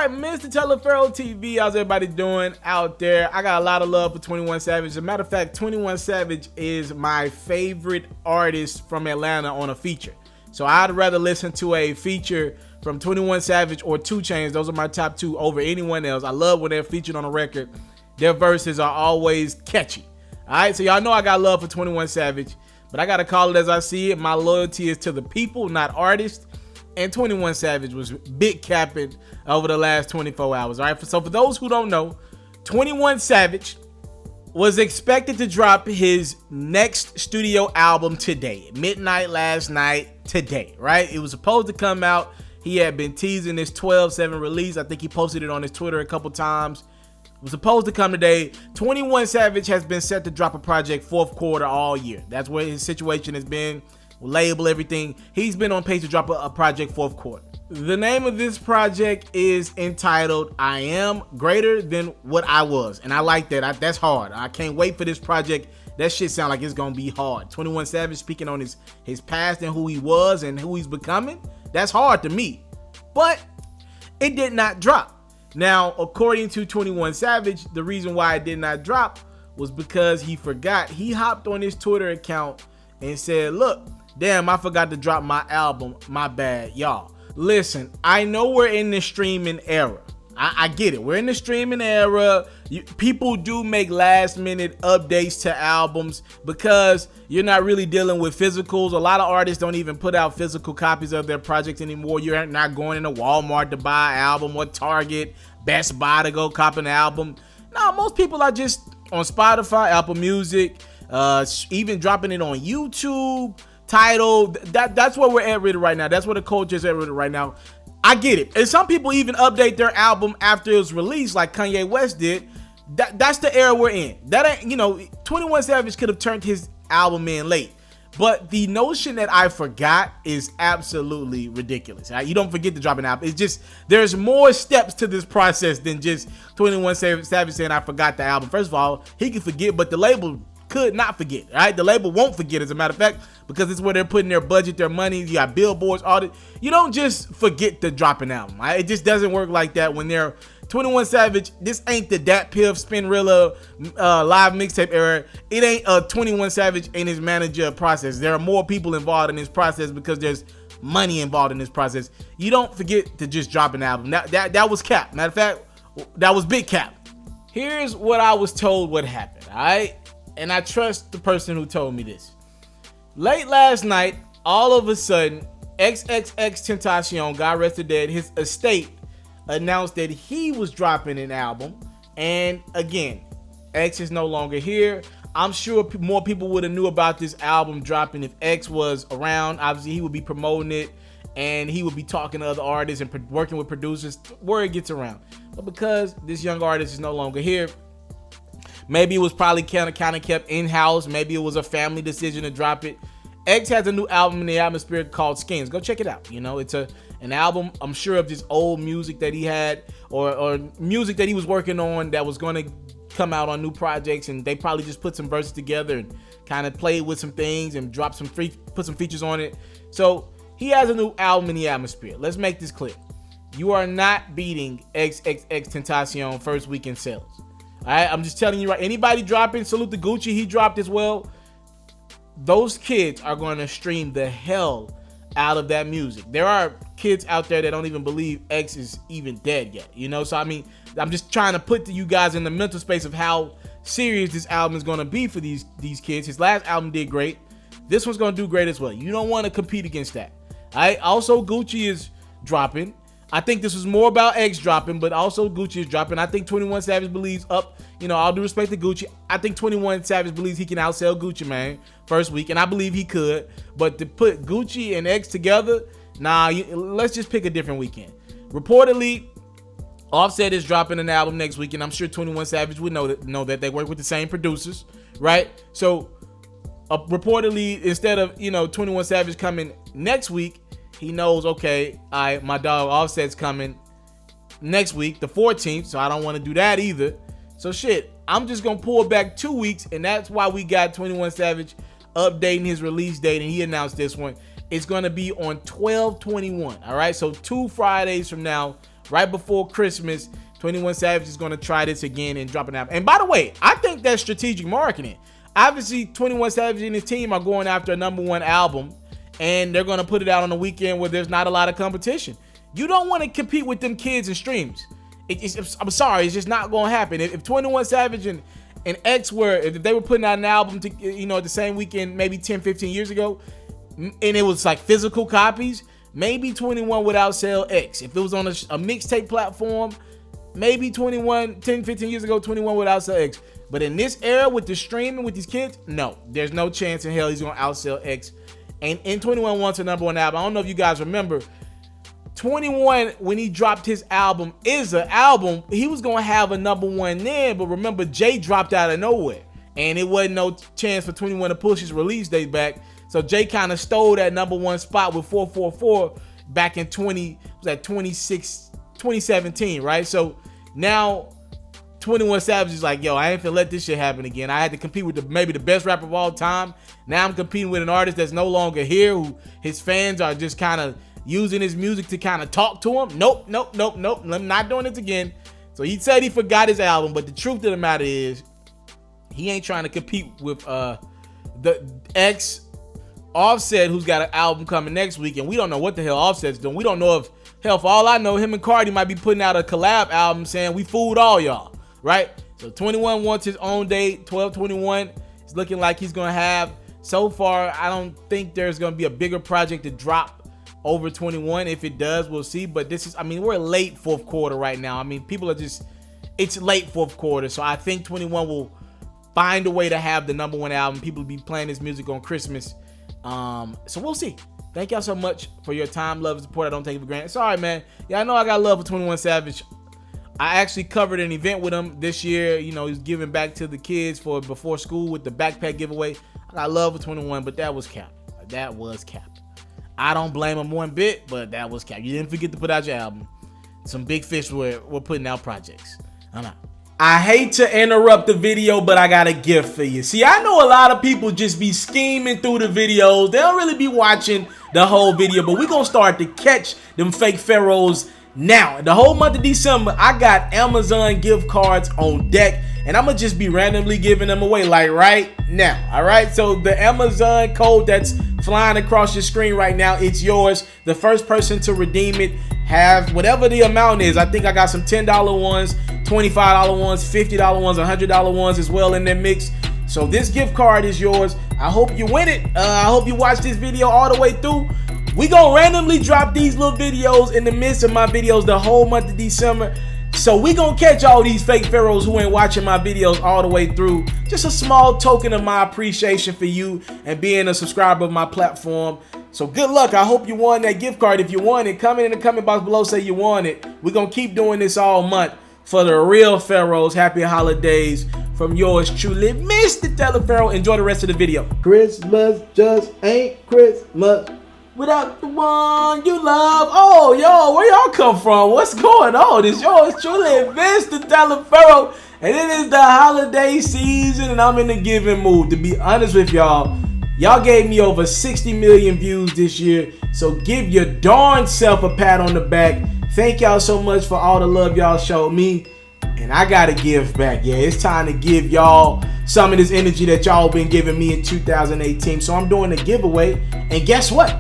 right, Mr. Taliaferro TV, how's everybody doing out there? I got a lot of love for 21 Savage. As a matter of fact, 21 Savage is my favorite artist from Atlanta on a feature. So I'd rather listen to a feature from 21 Savage or 2 Chainz. Those are my top 2 over anyone else. I love when they're featured on a record. Their verses are always catchy. All right, so y'all know I got love for 21 Savage, but I got to call it as I see it. My loyalty is to the people, not artists. And 21 Savage was big capping over the last 24 hours. All right, so for those who don't know, 21 Savage was expected to drop his next studio album today, midnight last night, today, right? It was supposed to come out. He had been teasing this 12/7 release. I think he posted it on his Twitter a couple times. It was supposed to come today. 21 Savage has been set to drop a project fourth quarter all year. That's where his situation has been. Label everything. He's been on pace to drop a project fourth quarter. The name of this project is entitled I Am Greater Than What I Was, and I like that. That's hard. I can't wait for this project. That shit sound like it's gonna be hard. 21 Savage speaking on his past and who he was and who he's becoming. That's hard to me, but it did not drop. Now, according to 21 Savage, the reason why it did not drop was because he forgot. He hopped on his Twitter account and said, look, damn, I forgot to drop my album. My bad, y'all. Listen, I know we're in the streaming era. I get it. We're in the streaming era. People do make last minute updates to albums because you're not really dealing with physicals. A lot of artists don't even put out physical copies of their projects anymore. You're not going into Walmart to buy an album or Target, Best Buy to go cop an album. No, most people are just on Spotify, Apple Music, even dropping it on YouTube, Tidal. That's where we're at right now. That's where the culture is at right now. I get it. And some people even update their album after it was released, like Kanye West did. That's the era we're in. That ain't, 21 Savage could have turned his album in late. But the notion that I forgot is absolutely ridiculous. Right? You don't forget to drop an album. It's just, there's more steps to this process than just 21 Savage saying I forgot the album. First of all, he can forget, but the label could not forget. Right? The label won't forget, as a matter of fact, because it's where they're putting their budget, their money. You got billboards, all that. You don't just forget to drop an album. Right? It just doesn't work like that when they're 21 Savage. This ain't the Dat Piff, Spinrilla live mixtape era. It ain't a 21 Savage and his manager process. There are more people involved in this process because there's money involved in this process. You don't forget to just drop an album. That was cap. Matter of fact, that was big cap. Here's what I was told what happened, all right? And I trust the person who told me this. Late last night, all of a sudden, XXXTentacion, God rest her dead, his estate announced that he was dropping an album. And again, X is no longer here. I'm sure more people would have knew about this album dropping if X was around. Obviously, he would be promoting it and he would be talking to other artists and working with producers. Word gets around. But because this young artist is no longer here, maybe it was probably kind of kept in-house. Maybe it was a family decision to drop it. X has a new album in the atmosphere called Skins. Go check it out. It's an album, I'm sure, of just old music that he had or music that he was working on that was going to come out on new projects, and they probably just put some verses together and kind of played with some things and put some features on it. So he has a new album in the atmosphere. Let's make this clear. You are not beating XXXTentacion first weekend sales. All right, I'm just telling you, right? Anybody dropping, salute to Gucci, he dropped as well. Those kids are going to stream the hell out of that music. There are kids out there that don't even believe X is even dead yet, So I mean, I'm just trying to put you guys in the mental space of how serious this album is going to be for these kids. His last album did great. This one's going to do great as well. You don't want to compete against that. All right. Also, Gucci is dropping. I think this was more about X dropping, but also Gucci is dropping. I think 21 Savage believes all due respect to Gucci, I think 21 Savage believes he can outsell Gucci Mane first week, and I believe he could. But to put Gucci and X together, let's just pick a different weekend. Reportedly, Offset is dropping an album next week, and I'm sure 21 Savage would know that they work with the same producers, right? So reportedly, instead of 21 Savage coming next week, he knows, okay, my dog Offset's coming next week, the 14th, so I don't want to do that either. So shit, I'm just going to pull back 2 weeks, and that's why we got 21 Savage updating his release date, and he announced this one. It's going to be on 12/21, all right? So 2 Fridays from now, right before Christmas, 21 Savage is going to try this again and drop an album. And by the way, I think that's strategic marketing. Obviously, 21 Savage and his team are going after a #1 album, and they're going to put it out on the weekend where there's not a lot of competition. You don't want to compete with them kids in streams. I'm sorry, it's just not going to happen. If 21 Savage and X if they were putting out an album to, the same weekend, maybe 10, 15 years ago, and it was like physical copies, maybe 21 would outsell X. If it was on a mixtape platform, maybe 10, 15 years ago, 21 would outsell X. But in this era with the streaming with these kids, no, there's no chance in hell he's going to outsell X. And 21 wants a #1 album. I don't know if you guys remember, 21, when he dropped his album, Is an album, he was going to have a #1 then, but remember, Jay dropped out of nowhere, and it wasn't no chance for 21 to push his release date back, so Jay kind of stole that #1 spot with 444 back in 2017, right? So now 21 Savage is like, yo, I ain't finna let this shit happen again. I had to compete with maybe the best rapper of all time. Now I'm competing with an artist that's no longer here, who his fans are just kind of using his music to kind of talk to him. Nope. I'm not doing this again. So he said he forgot his album, but the truth of the matter is he ain't trying to compete with the X Offset, who's got an album coming next week, and we don't know what the hell Offset's doing. We don't know if, hell, for all I know, him and Cardi might be putting out a collab album saying we fooled all y'all, right? So 21 wants his own date. 12/21 is looking like he's gonna have. So far, I don't think there's gonna be a bigger project to drop over 21. If it does, we'll see. But this is, we're late fourth quarter right now. People are just, it's late fourth quarter. So I think 21 will find a way to have the #1 album. People will be playing his music on Christmas. So we'll see. Thank y'all so much for your time, love, and support. I don't take it for granted. Sorry, man. Yeah, I know I got love for 21 Savage. I actually covered an event with him this year. He's giving back to the kids for before school with the backpack giveaway. I got love for 21, but that was cap. That was cap. I don't blame him one bit, but that was cap. You didn't forget to put out your album. Some big fish were putting out projects. I'm out. I hate to interrupt the video, but I got a gift for you. See, I know a lot of people just be scheming through the videos. They don't really be watching the whole video, but we're going to start to catch them fake pharaohs now. The whole month of December, I got Amazon gift cards on deck, and I'm going to just be randomly giving them away like right now. All right, so the Amazon code that's flying across your screen right now, it's yours. The first person to redeem it, have whatever the amount is. I think I got some $10 ones, $25 ones, $50 ones, $100 ones as well in their mix. So this gift card is yours. I hope you win it. I hope you watch this video all the way through. We gonna randomly drop these little videos in the midst of my videos the whole month of December. So we gonna catch all these fake pharaohs who ain't watching my videos all the way through. Just a small token of my appreciation for you and being a subscriber of my platform. So good luck. I hope you won that gift card. If you won it, comment in the comment box below, say you won it. We're gonna keep doing this all month for the real pharaohs. Happy holidays from yours truly, Mr. TALIAFERRO. Enjoy the rest of the video. Christmas just ain't Christmas without the one you love. Oh, yo, where y'all come from? What's going on? It's yours truly, Mr. TALIAFERRO, and it is the holiday season, and I'm in the giving mood. To be honest with y'all, y'all gave me over 60 million views this year, so give your darn self a pat on the back. Thank y'all so much for all the love y'all showed me, and I gotta give back. Yeah, it's time to give y'all some of this energy that y'all been giving me in 2018. So I'm doing a giveaway, and guess what?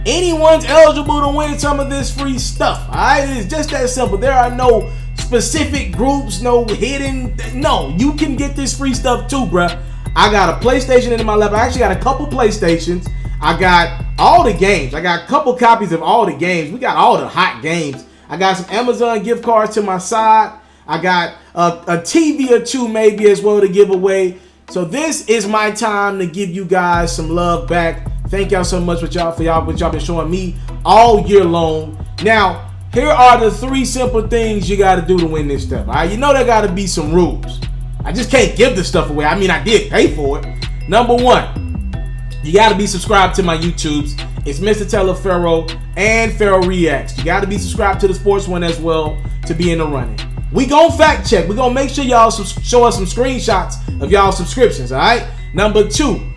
Anyone's eligible to win some of this free stuff. All right, it's just that simple. There are no specific groups, no hidden. No, you can get this free stuff too, bruh. I got a PlayStation in my lap. I actually got a couple PlayStations. I got all the games. I got a couple copies of all the games. We got all the hot games. I got some Amazon gift cards to my side. I got a TV or two maybe as well to give away. So this is my time to give you guys some love back. Thank y'all so much for what y'all been showing me all year long. Now, here are the 3 simple things you got to do to win this stuff. All right, you know there got to be some rules. I just can't give this stuff away. I mean, I did pay for it. Number 1, you got to be subscribed to my YouTubes. It's Mr. TALIAFERRO and Pharaoh Reacts. You got to be subscribed to the sports one as well to be in the running. We gon' fact check. We gonna make sure y'all show us some screenshots of y'all subscriptions, all right? Number 2,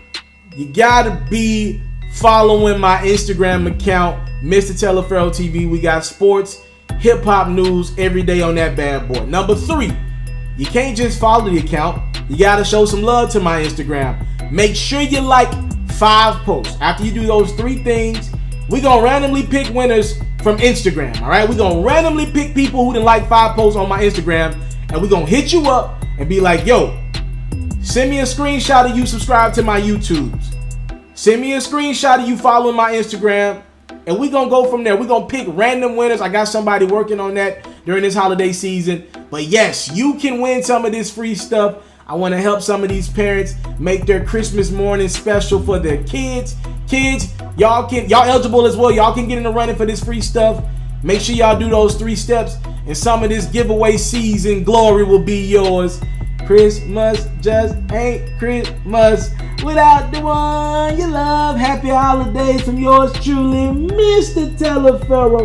you gotta be following my Instagram account, Mr. TALIAFERRO TV. We got sports hip hop news every day on that bad boy. Number 3, you can't just follow the account. You gotta show some love to my Instagram. Make sure you like 5 posts. After you do those 3 things, we're gonna randomly pick winners from Instagram. All right, we're gonna randomly pick people who didn't like 5 posts on my Instagram, and we're gonna hit you up and be like, yo, send me a screenshot of you subscribe to my YouTubes. Send me a screenshot of you following my Instagram, and we're gonna go from there. We're gonna pick random winners. I got somebody working on that during this holiday season. But yes, you can win some of this free stuff. I want to help some of these parents make their Christmas morning special for their kids. Kids, y'all eligible as well. Y'all can get in the running for this free stuff. Make sure y'all do those 3 steps, and some of this giveaway season glory will be yours. Christmas just ain't Christmas without the one you love. Happy holidays from yours truly, Mr. TALIAFERRO.